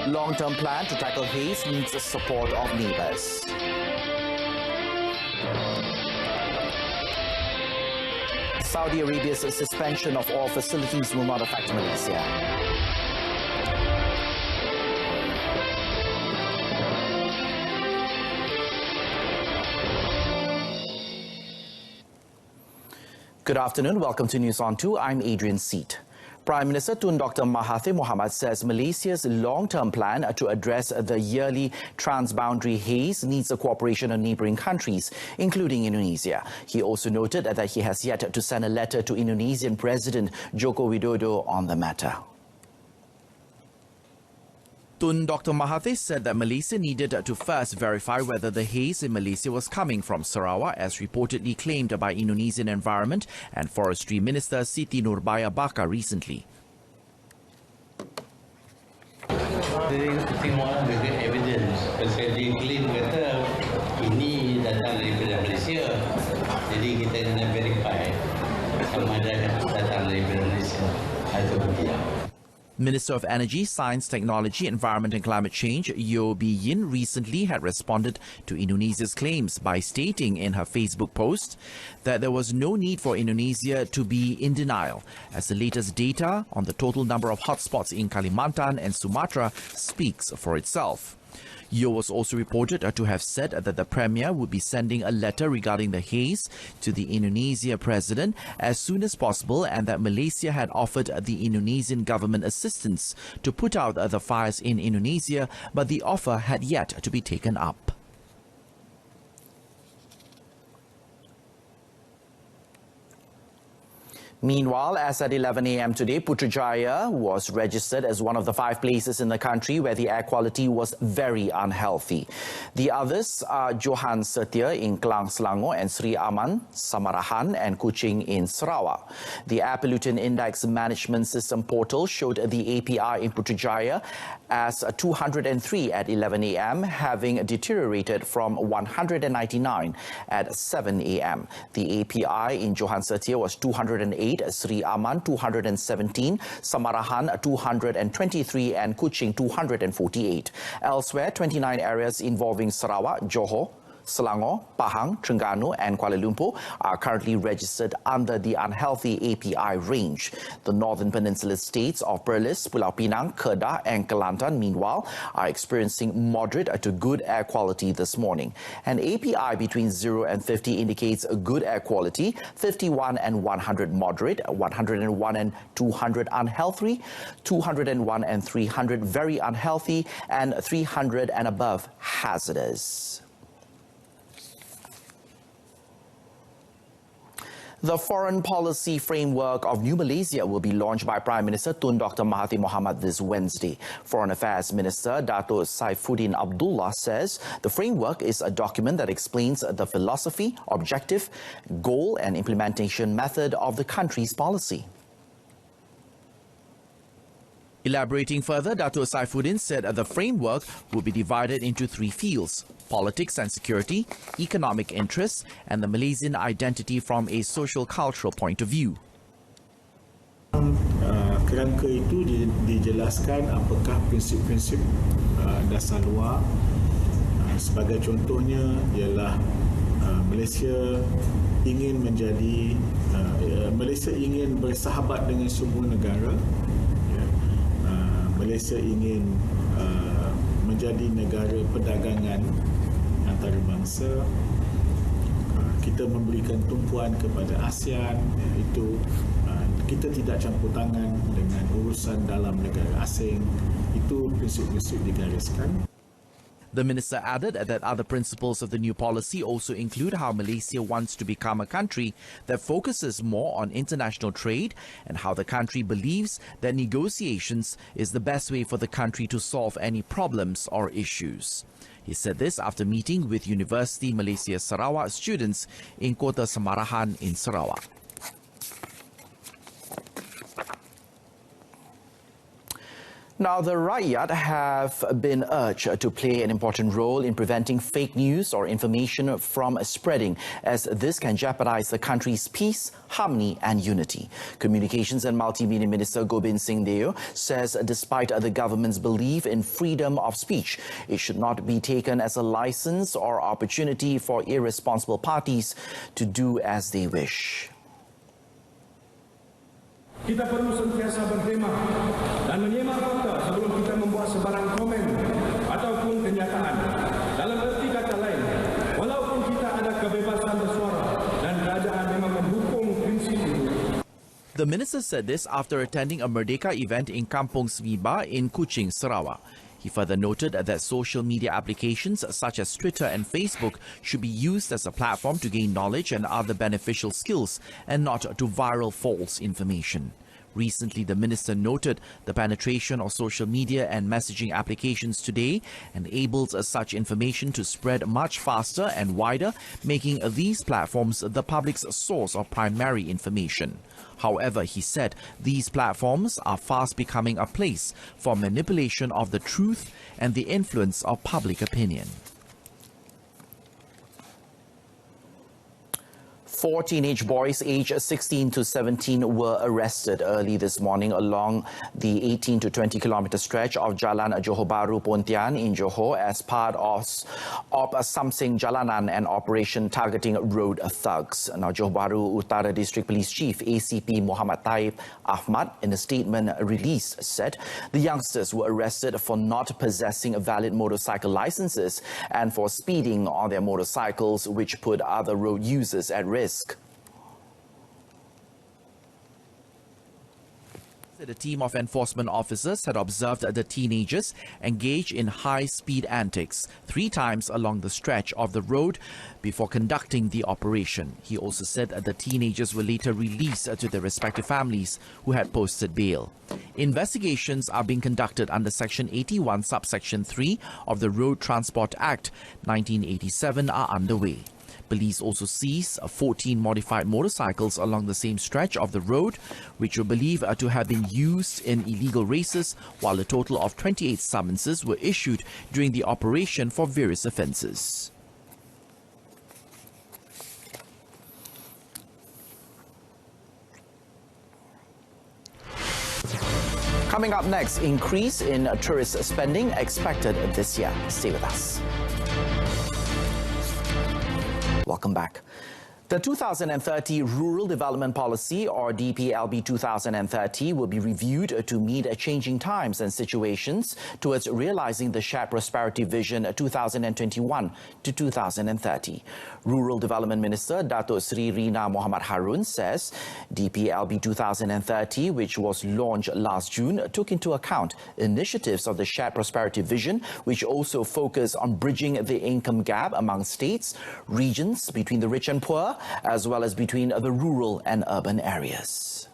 Long-term plan to tackle haze needs the support of neighbours. Saudi Arabia's suspension of all facilities will not affect Malaysia. Good afternoon. Welcome to News on 2. I'm Adrian Sept. Prime Minister Tun Dr. Mahathir Mohamad says Malaysia's long-term plan to address the yearly transboundary haze needs the cooperation of neighbouring countries, including Indonesia. He also noted that he has yet to send a letter to Indonesian President Joko Widodo on the matter. Tun Dr. Mahathir said that Malaysia needed to first verify whether the haze in Malaysia was coming from Sarawak, as reportedly claimed by Indonesian Environment and Forestry Minister Siti Nurbaya Bakar recently. Dia tengok ada evidence pasal dia claim kata ini datang daripada Malaysia. Jadi kita kena verify sama ada datang daripada Malaysia atau tidak. Minister of Energy, Science, Technology, Environment and Climate Change, Yeo Bee Yin, recently had responded to Indonesia's claims by stating in her Facebook post that there was no need for Indonesia to be in denial, as the latest data on the total number of hotspots in Kalimantan and Sumatra speaks for itself. Yeo was also reported to have said that the Premier would be sending a letter regarding the haze to the Indonesia President as soon as possible, and that Malaysia had offered the Indonesian government assistance to put out the fires in Indonesia, but the offer had yet to be taken up. Meanwhile, as at 11 a.m. today, Putrajaya was registered as one of the 5 places in the country where the air quality was very unhealthy. The others are Johan Setia in Klang, Selangor, and Sri Aman, Samarahan, and Kuching in Sarawak. The Air Pollutant Index Management System portal showed the API in Putrajaya as 203 at 11 a.m., having deteriorated from 199 at 7 a.m. The API in Johan Setia was 208, Sri Aman 217, Samarahan 223 and Kuching 248. Elsewhere, 29 areas involving Sarawak, Johor, Selangor, Pahang, Terengganu and Kuala Lumpur are currently registered under the unhealthy API range. The northern peninsula states of Perlis, Pulau Pinang, Kedah and Kelantan, meanwhile, are experiencing moderate to good air quality this morning. An API between 0 and 50 indicates a good air quality, 51 and 100 moderate, 101 and 200 unhealthy, 201 and 300 very unhealthy, and 300 and above hazardous. The foreign policy framework of New Malaysia will be launched by Prime Minister Tun Dr. Mahathir Mohamad this Wednesday. Foreign Affairs Minister Dato' Saifuddin Abdullah says the framework is a document that explains the philosophy, objective, goal and implementation method of the country's policy. Elaborating further, Dato' Saifuddin said the framework will be divided into 3 fields: politics and security, economic interests, and the Malaysian identity from a social-cultural point of view. Kerangka itu dijelaskan apakah prinsip-prinsip dasar luar. Sebagai contohnya ialah Malaysia ingin menjadi Malaysia ingin bersahabat dengan semua negara. Malaysia ingin menjadi negara perdagangan antarabangsa. Kita memberikan tumpuan kepada ASEAN, iaitu kita tidak campur tangan dengan urusan dalam negara asing. Itu prinsip-prinsip digariskan. The minister added that other principles of the new policy also include how Malaysia wants to become a country that focuses more on international trade, and how the country believes that negotiations is the best way for the country to solve any problems or issues. He said this after meeting with University Malaysia Sarawak students in Kota Samarahan in Sarawak. Now, the Rakyat have been urged to play an important role in preventing fake news or information from spreading, as this can jeopardize the country's peace, harmony and unity. Communications and Multimedia Minister Gobind Singh Deo says despite the government's belief in freedom of speech, it should not be taken as a license or opportunity for irresponsible parties to do as they wish. Kita perlu sentiasa berhemah dan menyimak fakta sebelum kita membuat sebarang komen ataupun kenyataan. Dalam erti kata lain, walaupun kita ada kebebasan bersuara dan kerajaan memang mendukung prinsip itu. The minister said this after attending a Merdeka event in Kampung Smiba in Kuching, Sarawak. He further noted that social media applications such as Twitter and Facebook should be used as a platform to gain knowledge and other beneficial skills and not to viral false information. Recently, the minister noted the penetration of social media and messaging applications today enables such information to spread much faster and wider, making these platforms the public's source of primary information. However, he said these platforms are fast becoming a place for manipulation of the truth and the influence of public opinion. 4 teenage boys aged 16 to 17 were arrested early this morning along the 18 to 20 kilometer stretch of Jalan Johor Bahru Pontian in Johor as part of Samsing Jalanan and operation targeting road thugs. Now, Johor Bahru Utara District Police Chief ACP Muhammad Taib Ahmad, in a statement released, said the youngsters were arrested for not possessing valid motorcycle licenses and for speeding on their motorcycles, which put other road users at risk. A team of enforcement officers had observed the teenagers engage in high-speed antics 3 times along the stretch of the road before conducting the operation. He also said that the teenagers were later released to their respective families who had posted bail. Investigations are being conducted under Section 81, Subsection 3 of the Road Transport Act 1987 are underway. Police also seized 14 modified motorcycles along the same stretch of the road, which were believed to have been used in illegal races, while a total of 28 summonses were issued during the operation for various offences. Coming up next, increase in tourist spending expected this year. Stay with us. Welcome back. The 2030 Rural Development Policy, or DPLB 2030, will be reviewed to meet changing times and situations towards realizing the Shared Prosperity Vision 2021 to 2030. Rural Development Minister Datuk Sri Rina Muhammad Harun says DPLB 2030, which was launched last June, took into account initiatives of the Shared Prosperity Vision, which also focus on bridging the income gap among states, regions, between the rich and poor, as well as between the rural and urban areas.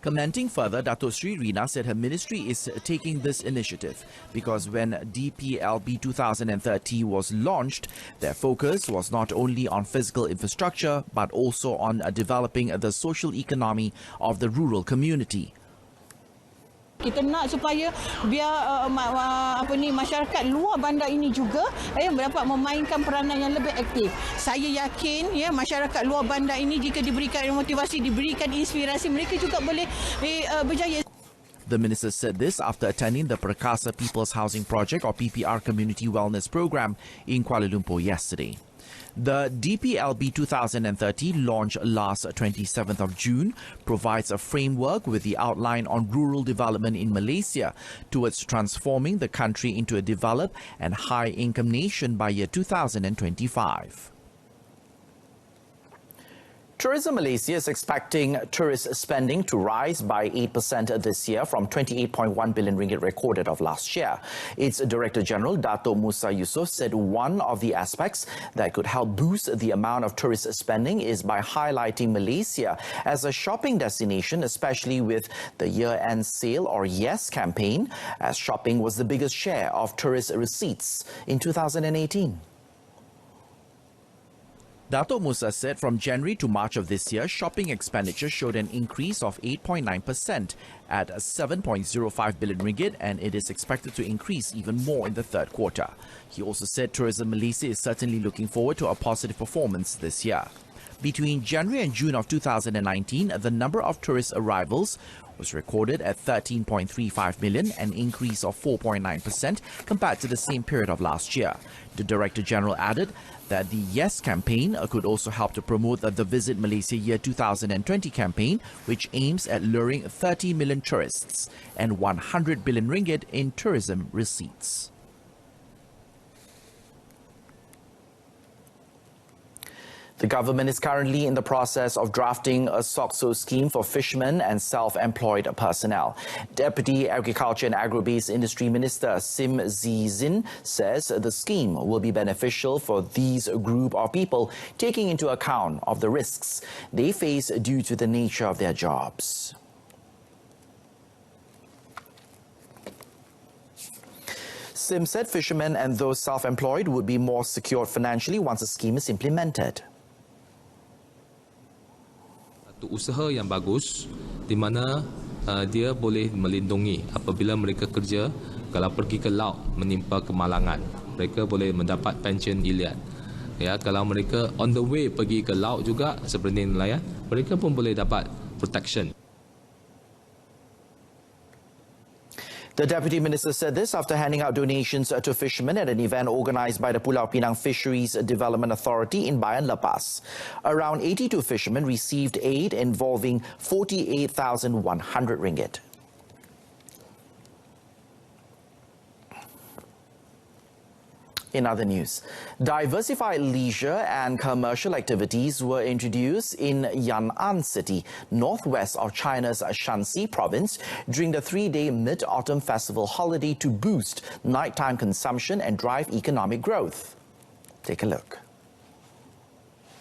Commenting further, Datuk Sri Rina said her ministry is taking this initiative because when DPLB 2030 was launched, their focus was not only on physical infrastructure but also on developing the social economy of the rural community. Kita nak supaya biar masyarakat luar bandar ini juga dapat memainkan peranan yang lebih aktif. Saya yakin masyarakat luar bandar ini jika diberikan motivasi, diberikan inspirasi, mereka juga boleh berjaya. The minister said this after attending the Perkasa People's Housing Project or PPR Community Wellness Program in Kuala Lumpur yesterday. The DPLB 2030, launched last 27th of June, provides a framework with the outline on rural development in Malaysia towards transforming the country into a developed and high-income nation by year 2025. Tourism Malaysia is expecting tourist spending to rise by 8% this year from 28.1 billion ringgit recorded of last year. Its Director General, Dato' Musa Yusof, said one of the aspects that could help boost the amount of tourist spending is by highlighting Malaysia as a shopping destination, especially with the year-end sale or YES campaign, as shopping was the biggest share of tourist receipts in 2018. Dato' Musa said from January to March of this year, shopping expenditure showed an increase of 8.9% at 7.05 billion ringgit, and it is expected to increase even more in the third quarter. He also said Tourism Malaysia is certainly looking forward to a positive performance this year. Between January and June of 2019, the number of tourist arrivals was recorded at 13.35 million, an increase of 4.9% compared to the same period of last year. The Director General added that the Yes campaign could also help to promote the Visit Malaysia Year 2020 campaign, which aims at luring 30 million tourists and 100 billion ringgit in tourism receipts. The government is currently in the process of drafting a SOCSO scheme for fishermen and self-employed personnel. Deputy Agriculture and Agro-Based Industry Minister Sim Zizin says the scheme will be beneficial for these group of people, taking into account of the risks they face due to the nature of their jobs. Sim said fishermen and those self-employed would be more secure financially once the scheme is implemented. Usaha yang bagus di mana dia boleh melindungi apabila mereka kerja, kalau pergi ke laut menimpa kemalangan, mereka boleh mendapat pension iliad. Ya, kalau mereka on the way pergi ke laut juga seperti nelayan, mereka pun boleh dapat protection. The Deputy Minister said this after handing out donations to fishermen at an event organised by the Pulau Pinang Fisheries Development Authority in Bayan Lepas. Around 82 fishermen received aid involving 48,100 ringgit. In other news, diversified leisure and commercial activities were introduced in Yan'an City, northwest of China's Shanxi province, during the three-day Mid-Autumn Festival holiday to boost nighttime consumption and drive economic growth. Take a look.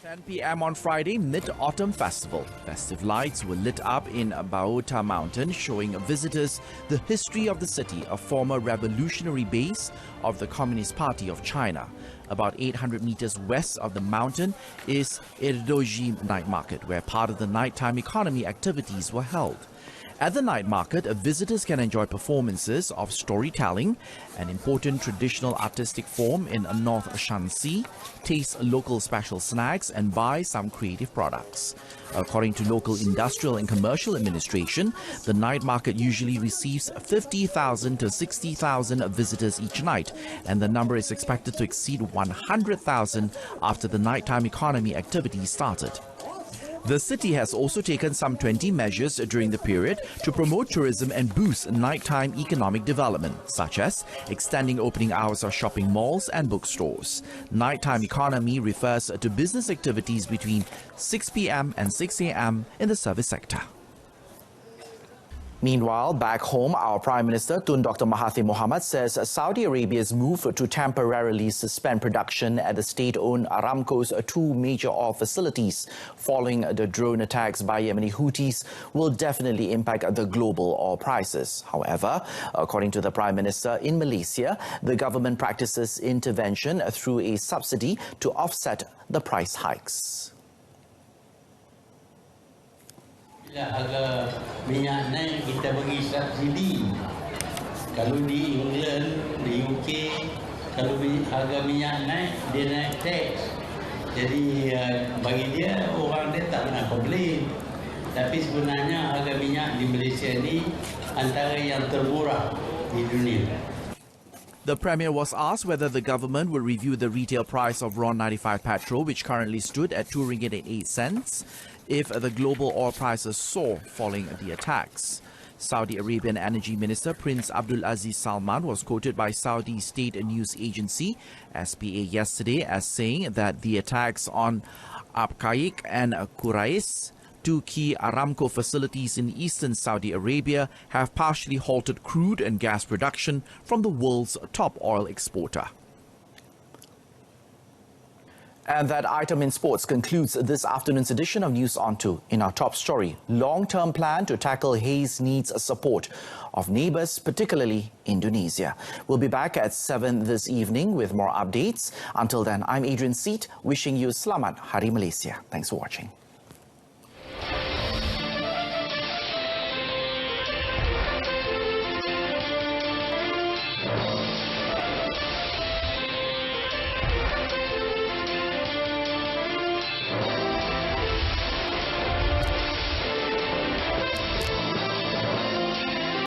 10 p.m. on Friday, Mid-Autumn Festival. Festive lights were lit up in Baota Mountain, showing visitors the history of the city, a former revolutionary base of the Communist Party of China. About 800 meters west of the mountain is Erdoji Night Market, where part of the nighttime economy activities were held. At the night market, visitors can enjoy performances of storytelling, an important traditional artistic form in North Shanxi, taste local special snacks and buy some creative products. According to local industrial and commercial administration, the night market usually receives 50,000 to 60,000 visitors each night, and the number is expected to exceed 100,000 after the nighttime economy activity started. The city has also taken some 20 measures during the period to promote tourism and boost nighttime economic development, such as extending opening hours of shopping malls and bookstores. Nighttime economy refers to business activities between 6 p.m. and 6 a.m. in the service sector. Meanwhile, back home, our Prime Minister Tun Dr. Mahathir Mohamad says Saudi Arabia's move to temporarily suspend production at the state-owned Aramco's two major oil facilities following the drone attacks by Yemeni Houthis will definitely impact the global oil prices. However, according to the Prime Minister, in Malaysia, the government practices intervention through a subsidy to offset the price hikes. Bila harga minyak naik, kita bagi subsidi. Kalau di England, di UK, kalau harga minyak naik, dia naik tax. Jadi bagi dia, orang dia tak nak beli. Tapi sebenarnya harga minyak di Malaysia ni antara yang termurah di dunia. The Premier was asked whether the government will review the retail price of RON 95 petrol, which currently stood at RM2.08, if the global oil prices soar following the attacks. Saudi Arabian Energy Minister Prince Abdul Aziz Salman was quoted by Saudi state news agency SPA yesterday as saying that the attacks on Abqaiq and Quraish, two key Aramco facilities in eastern Saudi Arabia, have partially halted crude and gas production from the world's top oil exporter. And that item in sports concludes this afternoon's edition of News On 2. In our top story, long-term plan to tackle haze needs support of neighbours, particularly Indonesia. We'll be back at 7 this evening with more updates. Until then, I'm Adrian Sept, wishing you Selamat Hari Malaysia. Thanks for watching.